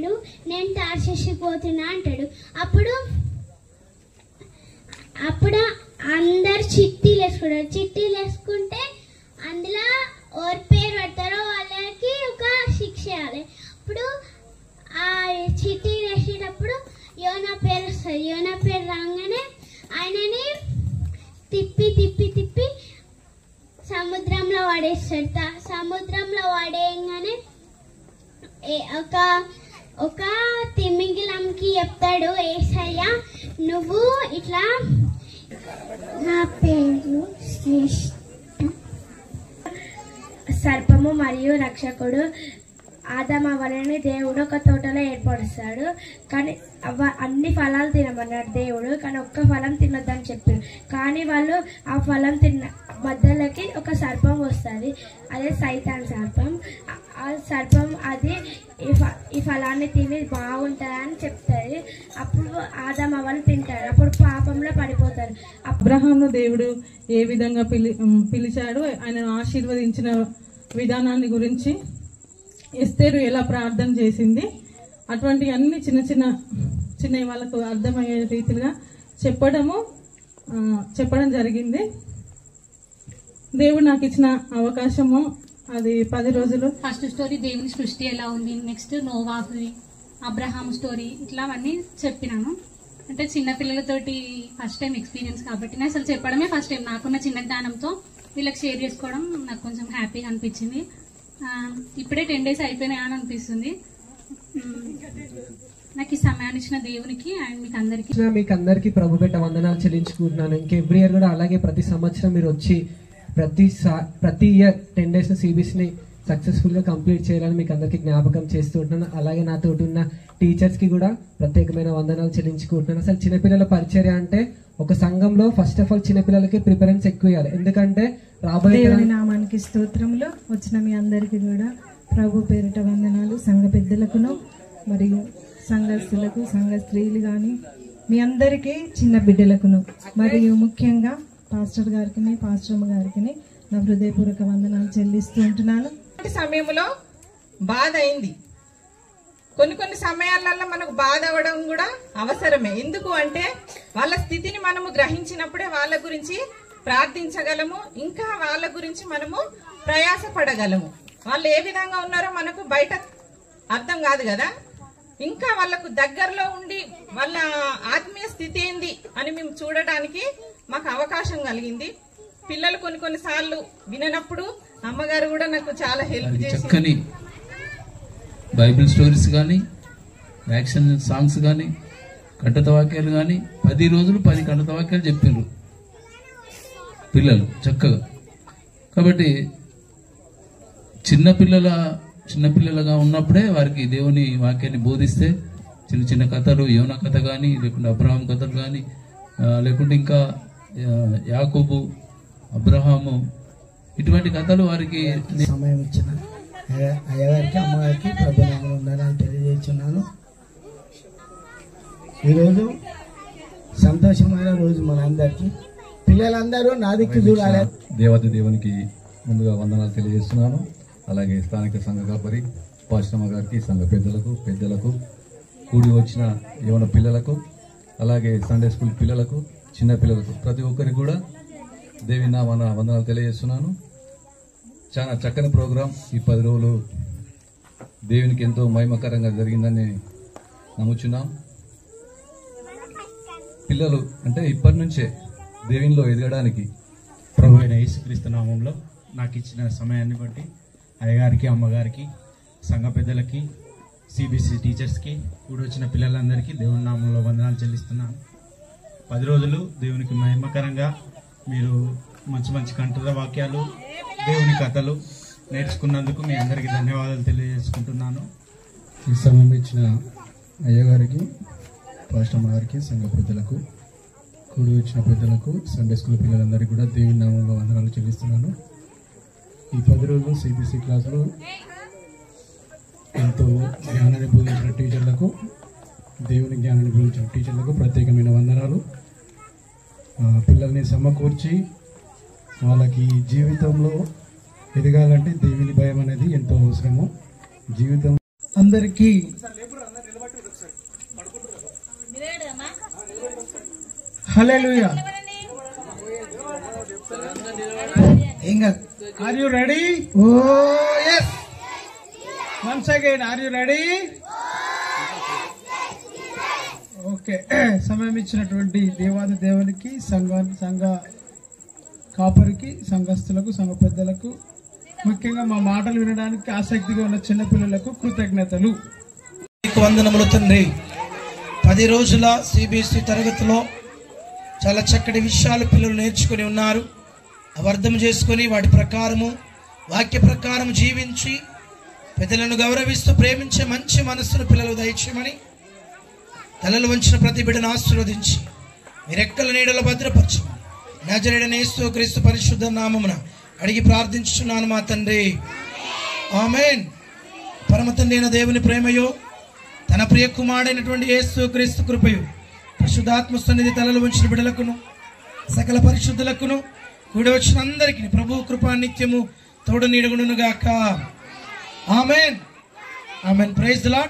అంటాడు, నేను తార్షీషుకు పోతున్నా అంటాడు. అప్పుడు అందరు చిట్టీలు వేసుకుంటారు. చిట్టీలు వేసుకుంటే అందులో ఎవరి పేరు పెడతారో వాళ్ళకి ఒక శిక్ష వేయాలి. అప్పుడు ఆ చిట్టి వేసేటప్పుడు యోనా పేరు వస్తుంది. యోనా పేరు రాగానే ఆయనని తిప్పి తిప్పి తిప్పి సముద్రంలో పడేస్తాడు. సముద్రంలో పడేయగానే ఒక తిమింగిలంకి చెప్తాడు, యేసయ్య నువ్వు ఇట్లా, నా పేరు సర్పము మరియు రక్షకుడు ఆదామవ్వలని దేవుడు ఒక తోటలో ఏర్పరుస్తాడు. కానీ అన్ని ఫలాలు తినమన్నాడు దేవుడు, కానీ ఒక్క ఫలం తినొద్దని చెప్పారు. కానీ వాళ్ళు ఆ ఫలం తిన్న మధ్యలోకి ఒక సర్పం వస్తుంది, అదే సైతాన్ సర్పం. ఆ సర్పం అది ఈ ఫలాన్ని తిని బాగుంటుందని చెప్తుంది. అప్పుడు ఆదామవ్వలు తింటారు, అప్పుడు పాపంలో పడిపోతారు. అబ్రహామును దేవుడు ఏ విధంగా పిలిచాడు, ఆయన ఆశీర్వదించిన విధానాన్ని గురించి, ఎస్తేరు ఎలా ప్రార్థన చేసింది, అటువంటి అన్ని చిన్న చిన్న వాళ్ళకు అర్థమయ్యే రీతిగా చెప్పడం జరిగింది. దేవుడు నాకు ఇచ్చిన అవకాశము అది 10 రోజులు. ఫస్ట్ స్టోరీ దేవుని సృష్టి ఎలా ఉంది, నెక్స్ట్ నోవాహుది, అబ్రహాం స్టోరీ, ఇట్లా అవన్నీ చెప్పినాను. అంటే చిన్నపిల్లలతోటి ఫస్ట్ టైం ఎక్స్పీరియన్స్ కాబట్టి నేను అసలు చెప్పడమే ఫస్ట్ టైం. నాకున్న చిన్న జ్ఞానంతో వీళ్ళకి షేర్ చేసుకోవడం నాకు కొంచెం హ్యాపీగా అనిపించింది. ఇప్పుడే 10 days అయిపోయినాయి అని అనిపిస్తుంది. నాకు ఈ సమయాన్ని ఇచ్చిన దేవునికి అండ్ మీకు అందరికీ ప్రభు పెట్ట వందనాలు చెల్లించుకుంటున్నాను. ఇంక ఎవ్రీ ఇయర్ కూడా అలాగే ప్రతి సంవత్సరం మీరు వచ్చి ప్రతి ఇయర్ 10 days సిబిఎస్ని సక్సెస్ఫుల్గా కంప్లీట్ చేయాలని మీకు అందరికీ జ్ఞాపకం చేస్తూ ఉంటున్నాను. అలాగే నాతో ఉన్న టీచర్స్కి కూడా ప్రత్యేకమైన వందనాలు చెల్లించుకుంటున్నాను. అసలు చిన్నపిల్లల పరిచర్య అంటే ఒక సంఘంలో ఫస్ట్ ఆఫ్ ఆల్ చిన్నపిల్లలకి ప్రిఫరెన్స్ ఎక్కువ ఇవ్వాలి. ఎందుకంటే రాబోయే నామానికి స్తోత్రములు. వచ్చిన మీ అందరికీ కూడా ప్రభు పేరిట వందనాలు. సంఘ పెద్దలకును మరియు సంఘస్థులకు, సంఘ స్త్రీలు కానీ మీ అందరికీ, చిన్న బిడ్డలకును మరియు ముఖ్యంగా పాస్టర్ గారికి, పాస్టర్మ గారికి నా హృదయపూర్వక వందనాలు చెల్లిస్తూ ఉంటున్నాను. సమయంలో బాధ అయింది. కొన్ని సమయాలలో మనకు బాధ అవ్వడం కూడా అవసరమే. ఎందుకు అంటే వాళ్ళ స్థితిని మనము గ్రహించినప్పుడే వాళ్ళ గురించి ప్రార్థించగలము, ఇంకా వాళ్ళ గురించి మనము ప్రయాసపడగలము. వాళ్ళు ఏ విధంగా ఉన్నారో మనకు బయట అర్థం కాదు కదా. ఇంకా వాళ్ళకు దగ్గరలో ఉండి వాళ్ళ ఆత్మీయ స్థితి ఏంది అని మేము చూడటానికి మాకు అవకాశం కలిగింది. పిల్లలు కొన్ని సార్లు విననప్పుడు అమ్మగారు కూడా నాకు చాలా హెల్ప్ చేసి చక్కని బైబిల్ స్టోరీస్ కానీ, యాక్షన్ సాంగ్స్ కానీ, కంఠత వాక్యాలు కానీ 10 రోజులు 10 కంఠత వాక్యాలు చెప్పారు పిల్లలు చక్కగా. కాబట్టి చిన్నపిల్లలుగా ఉన్నప్పుడే వారికి దేవుని వాక్యాన్ని బోధిస్తే చిన్న కథలు, యోనా కథ కానీ, లేకుంటే అబ్రహాం కథలు కానీ, లేకుంటే ఇంకా యాకోబు, అబ్రహాము, ఇటువంటి కథలు వారికి సమయం ఇచ్చిన అయ్యగారికి, అమ్మగారికి ప్రభునామములో వందనాలు తెలియజేస్తున్నాను. ఈరోజు సంతోషమైన రోజు మనందరికీ. పిల్లలందరూ నా దిక్కు చూడాలి. దేవునికి ముందుగా వందనాలు తెలియజేస్తున్నాను. అలాగే స్థానిక సంఘ కాపరి పాశ్రమ గారికి, సంఘ పెద్దలకు, కూడి వచ్చిన యవన పిల్లలకు, అలాగే సండే స్కూల్ పిల్లలకు, చిన్న పిల్లలకు, ప్రతి ఒక్కరికి కూడా దేవుని నామమున వందనాలు తెలియజేస్తున్నాను. చాలా చక్కని ప్రోగ్రాం. ఈ 10 రోజులు దేవునికి ఎంతో మహిమకరంగా జరిగిందని నమ్ముచున్నాం. పిల్లలు అంటే ఇప్పటి నుంచే దేవునిలో ఎదగడానికి ప్రభు అయిన యేసుక్రీస్తు నామంలో నాకు ఇచ్చిన సమయాన్ని బట్టి అయ్యగారికి, అమ్మగారికి, సంఘ పెద్దలకి, సిబిసి టీచర్స్కి, కూడి వచ్చిన పిల్లలందరికీ దేవుని నామంలో వందనాలు చెల్లిస్తున్నాను. 10 రోజులు దేవునికి మహిమకరంగా మీరు మంచి కంఠత వాక్యాలు, దేవుని కథలు నేర్చుకున్నందుకు మీ అందరికీ ధన్యవాదాలు తెలియజేసుకుంటున్నాను. ఈ సమయం ఇచ్చిన అయ్యగారికి, పాస్టర్ గారికి, సంఘ పెద్దలకు, కూడి వచ్చిన పెద్దలకు, సండే స్కూల్ పిల్లలందరికీ కూడా దేవుని నామంలో వందనాలు చెల్లిస్తున్నాను. ఈ 10 రోజులు సిబిసి క్లాసులో ఎంతో జ్ఞానాన్ని బోధించిన టీచర్లకు, దేవుని జ్ఞానాన్ని బోధించిన టీచర్లకు ప్రత్యేకమైన వందనాలు. పిల్లల్ని సమకూర్చి వాళ్ళకి జీవితంలో ఎదగాలంటే దేవుని భయం అనేది ఎంతో అవసరము. జీవితం అందరికీ హల్లెలూయా. Are you ready? Oh yes. Once again, are you ready? Okay. సమయం ఇచ్చినటువంటి దేవాది దేవునికి, సంఘ కాపరికి, సంఘస్థులకు, సంఘ పెద్దలకు, ముఖ్యంగా మా మాటలు వినడానికి ఆసక్తిగా ఉన్న చిన్నపిల్లలకు కృతజ్ఞతలు. వందనములు తండ్రి. 10 రోజుల సిబిఎస్ఈ తరగతిలో చాలా చక్కటి విషయాలు పిల్లలు నేర్చుకుని ఉన్నారు. అవి అర్థం చేసుకుని వాటి ప్రకారము, వాక్య ప్రకారం జీవించి పెద్దలను గౌరవిస్తూ ప్రేమించే మంచి మనస్సును పిల్లలు దయచేయమని, తలలు వంచిన ప్రతి బిడ్డను ఆశీర్వదించి మీరెక్కల నీడలో భద్రపరచమని నజరేయుడైన యేసుక్రీస్తు పరిశుద్ధ నామమున అడిగి ప్రార్థించుచున్నాను మా తండ్రి. ఆమేన్. పరమ తండ్రి అయిన దేవుని ప్రేమయో, తన ప్రియ కుమారుడైనటువంటి యేసుక్రీస్తు కృపయు, పరిశుద్ధాత్మ సన్నిధి తలలు వంచిన బిడ్డలకును సకల పరిశుద్ధులకును కూడి వచ్చిన అందరికీ ప్రభు కృపా నిత్యము తోడు నీడగునుగాక. Amen. Amen. Praise the lord.